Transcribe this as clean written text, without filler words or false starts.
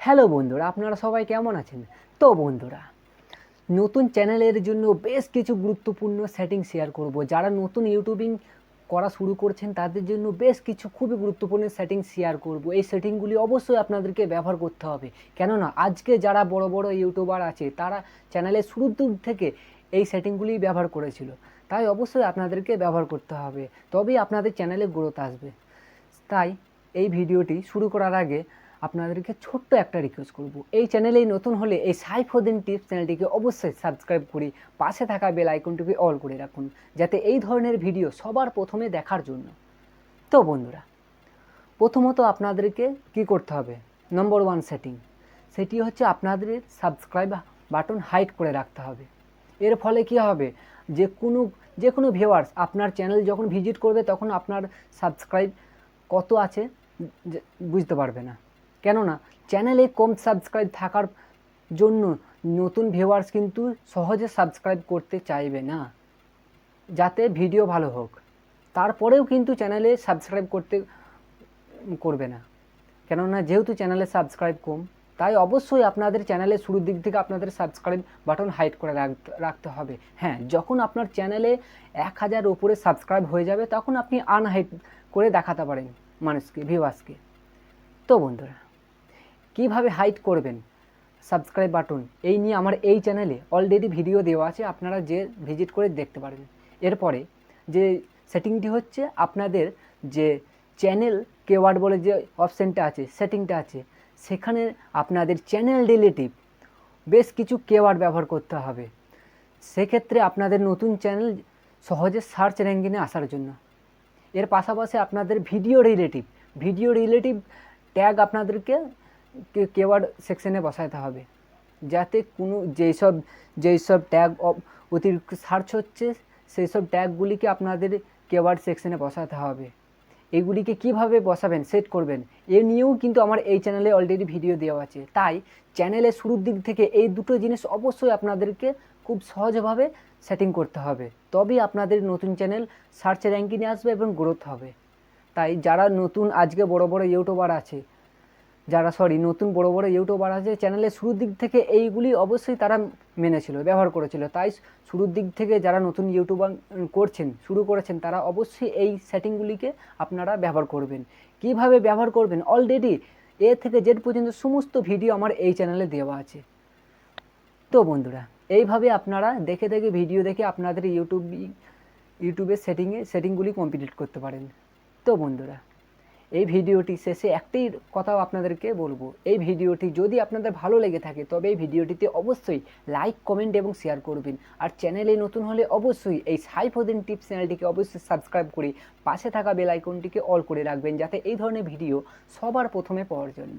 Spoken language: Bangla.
হ্যালো বন্ধুরা, আপনারা সবাই কেমন আছেন? তো বন্ধুরা, নতুন চ্যানেলের জন্য বেশ কিছু গুরুত্বপূর্ণ সেটিং শেয়ার করব। যারা নতুন ইউটিউবিং করা শুরু করছেন তাদের জন্য বেশ কিছু খুবই গুরুত্বপূর্ণ সেটিং শেয়ার করব। এই সেটিংগুলি অবশ্যই আপনাদেরকে ব্যবহার করতে হবে, কেননা আজকে যারা বড় বড় ইউটিউবার আছে তারা চ্যানেলের শুরুর দিক থেকে এই সেটিংগুলি ব্যবহার করেছিল। তাই অবশ্যই আপনাদেরকে ব্যবহার করতে হবে, তবেই আপনাদের চ্যানেলে গ্রোথ আসবে। তাই এই ভিডিওটি শুরু করার আগে আপনাদেরকে ছোট্ট একটা রিকোয়েস্ট করব, এই চ্যানেলেই নতুন হলে এই সাইফুদ্দিন টিপস চ্যানেলটিকে অবশ্যই সাবস্ক্রাইব করে পাশে থাকা বেল আইকনটিকে অল করে রাখুন, যাতে এই ধরনের ভিডিও সবার প্রথমে দেখার জন্য। তো বন্ধুরা, প্রথমত আপনাদেরকে কি করতে হবে, নম্বর ওয়ান সেটিং, সেটি হচ্ছে আপনাদের সাবস্ক্রাইব বাটন হাইড করে রাখতে হবে। এর ফলে কি হবে, যে কোনো ভিউয়ার্স আপনার চ্যানেল যখন ভিজিট করবে তখন আপনার সাবস্ক্রাইব কত আছে বুঝতে পারবে না। কেননা চ্যানেলে কম সাবস্ক্রাইব থাকার জন্য নতুন ভিউয়ার্স কিন্তু সহজে সাবস্ক্রাইব করতে চাইবে না, যাতে ভিডিও ভালো হোক। তারপরেও কিন্তু চ্যানেলে সাবস্ক্রাইব করবে না, কেননা যেহেতু চ্যানেলে সাবস্ক্রাইব কম, তাই অবশ্যই আপনাদের চ্যানেলের শুরুর দিক থেকে আপনাদের সাবস্ক্রাইব বাটন হাইড করে রাখতে হবে। হ্যাঁ, যখন আপনার চ্যানেলে 1000 উপরে সাবস্ক্রাইব হয়ে যাবে তখন আপনি আনহাইড করে দেখাতে পারেন মানুষকে, ভিউয়ার্সকে। তো বন্ধুরা, কিভাবে হাইড করবেন সাবস্ক্রাইব বাটন, এই নিয়ে আমার এই চ্যানেলে অলরেডি ভিডিও দেওয়া আছে, আপনারা যে ভিজিট করে দেখতে পারবেন। এরপরে যে সেটিংটি হচ্ছে, আপনাদের যে চ্যানেল কেওয়ার্ড বলে যে অপশানটা আছে, সেটিংটা আছে, সেখানে আপনাদের চ্যানেল রিলেটিভ বেশ কিছু কেওয়ার্ড ব্যবহার করতে হবে। সেক্ষেত্রে আপনাদের নতুন চ্যানেল সহজে সার্চ র্যাঙ্কিংয়ে আসার জন্য। এর পাশাপাশি আপনাদের ভিডিও রিলেটিভ ট্যাগ আপনাদেরকে কেওয়ার্ড সেকশনে বসাতে হবে, যাতে কোনো যেসব ট্যাগ অতিরিক্ত সার্চ হচ্ছে সেই সব ট্যাগগুলিকে আপনাদের কেওয়ার্ড সেকশনে বসাতে হবে। এগুলিকে কিভাবে বসাবেন, সেট করবেন, এ নিয়েও কিন্তু আমার এই চ্যানেলে অলরেডি ভিডিও দেওয়া আছে। তাই চ্যানেলের শুরুর দিক থেকে এই দুটো জিনিস অবশ্যই আপনাদেরকে খুব সহজভাবে সেটিং করতে হবে, তবেই আপনাদের নতুন চ্যানেল সার্চ র্যাঙ্কিংয়ে আসবে এবং গ্রোথ হবে। তাই যারা নতুন আজকে বড় বড় ইউটিউবার আছে, নতুন বড় বড় ইউটিউবার আছে, চ্যানেলের শুরুর দিক থেকে এইগুলি অবশ্যই তারা মেনেছিল, ব্যবহার করেছিল। তাই শুরুর দিক থেকে যারা নতুন ইউটিউবার শুরু করেছেন তারা অবশ্যই এই সেটিংগুলিকে আপনারা ব্যবহার করবেন। কিভাবে ব্যবহার করবেন, অলরেডি এ থেকে জেড পর্যন্ত সমস্ত ভিডিও আমার এই চ্যানেলে দেওয়া আছে। তো বন্ধুরা, এইভাবে আপনারা দেখে ভিডিও দেখে আপনাদের ইউটিউবের সেটিংগুলি কমপ্লিট করতে পারেন। তো বন্ধুরা, এই ভিডিওটি শেষে একটাই কথাও আপনাদেরকে বলবো, এই ভিডিওটি যদি আপনাদের ভালো লেগে থাকে তবে এই ভিডিওটিতে অবশ্যই লাইক, কমেন্ট এবং শেয়ার করবেন। আর চ্যানেলে নতুন হলে অবশ্যই এই সাইফুদ্দিন টিপস চ্যানেলটিকে অবশ্যই সাবস্ক্রাইব করে পাশে থাকা বেল আইকনটিকে অল করে রাখবেন, যাতে এই ধরনের ভিডিও সবার প্রথমে পাওয়ার জন্য।